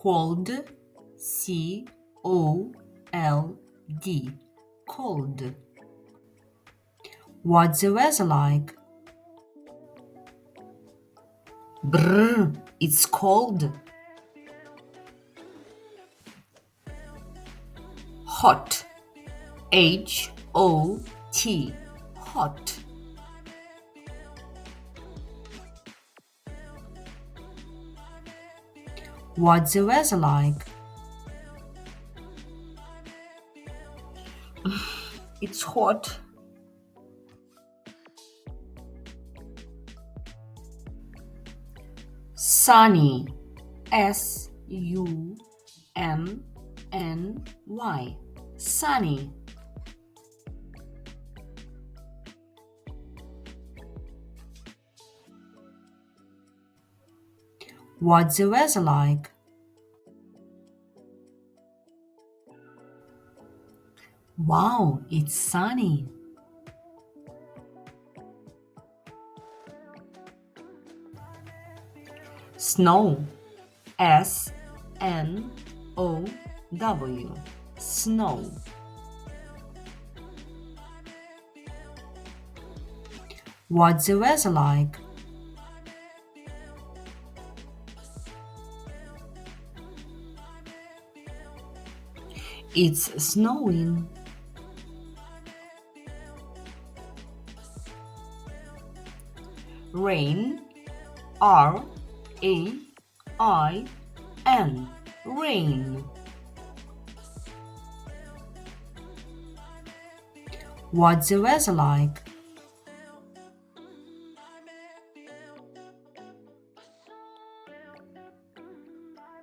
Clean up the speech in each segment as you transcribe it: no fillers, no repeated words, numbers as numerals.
Cold, C-O-L-D, cold. What's the weather like? Brr, it's cold. Hot, H-O-T, hot. What's the weather like? It's hot. Sunny, S-U-N-N-Y, sunny. What's the weather like? Wow, it's sunny. Snow, S-N-O-W, snow. What's the weather like? It's snowing. Rain, R-A-I-N, rain. What's the weather like?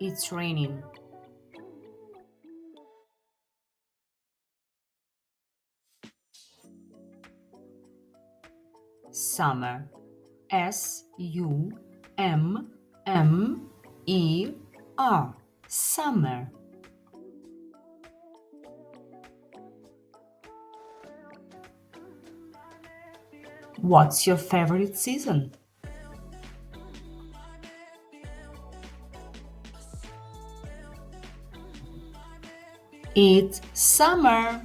It's raining. Summer, S-U-M-M-E-R, summer. What's your favorite season? It's summer.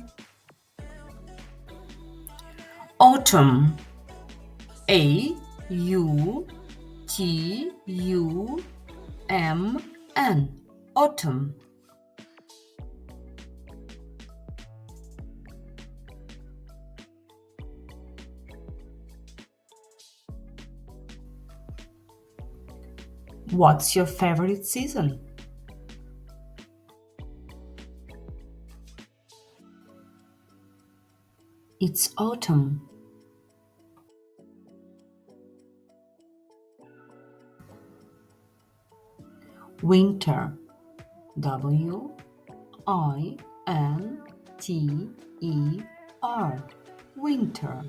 Autumn, A-U-T-U-M-N, autumn. What's your favorite season? It's autumn. Winter, W-I-N-T-E-R, winter.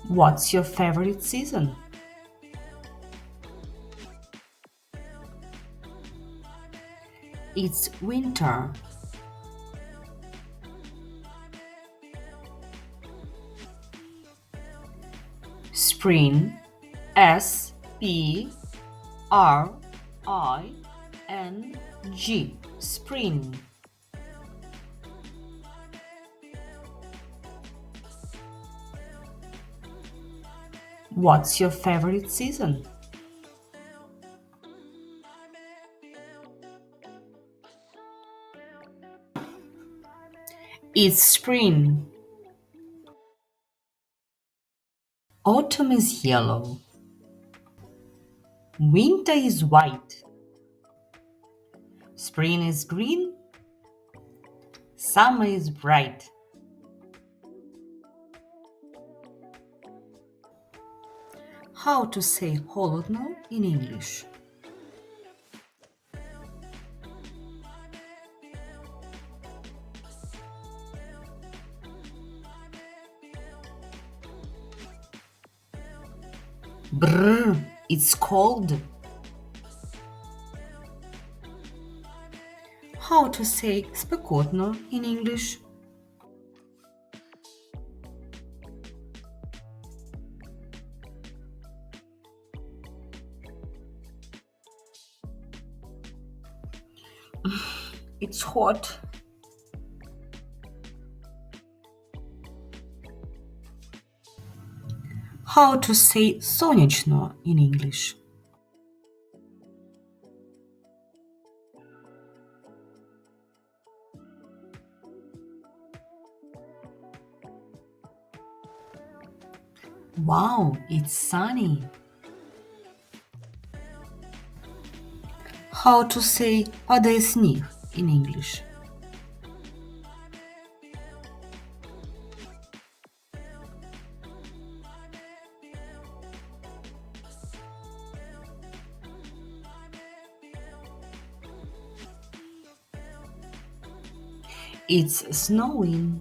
What's your favorite season? It's winter. Spring, S-P-R-I-N-G, spring. What's your favorite season? It's spring. Autumn is yellow. Winter is white. Spring is green. Summer is bright. How to say холодно in English? Brr, it's cold. How to say спекотно in English? It's hot. How to say сонячно in English? Wow, it's sunny. How to say падає сніг in English? It's snowing.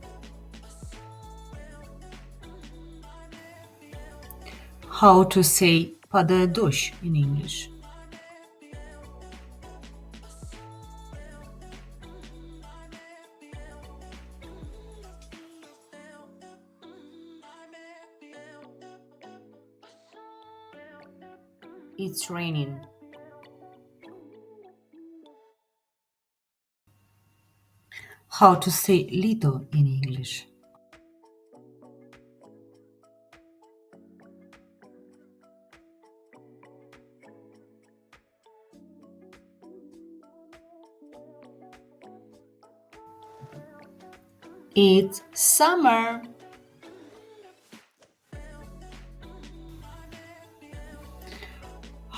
How to say падає дощ in English? It's raining. How to say літо in English? It's summer.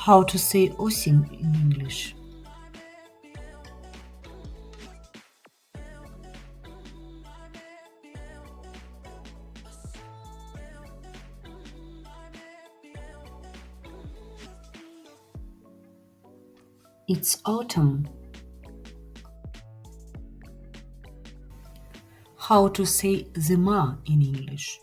How to say осінь in English? It's autumn. How to say зима in English?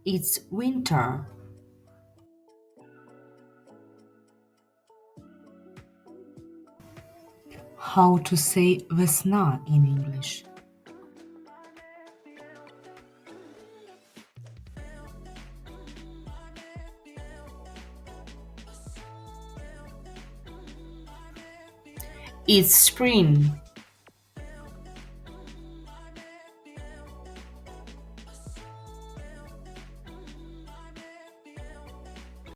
It's winter. How to say весна in English? It's spring.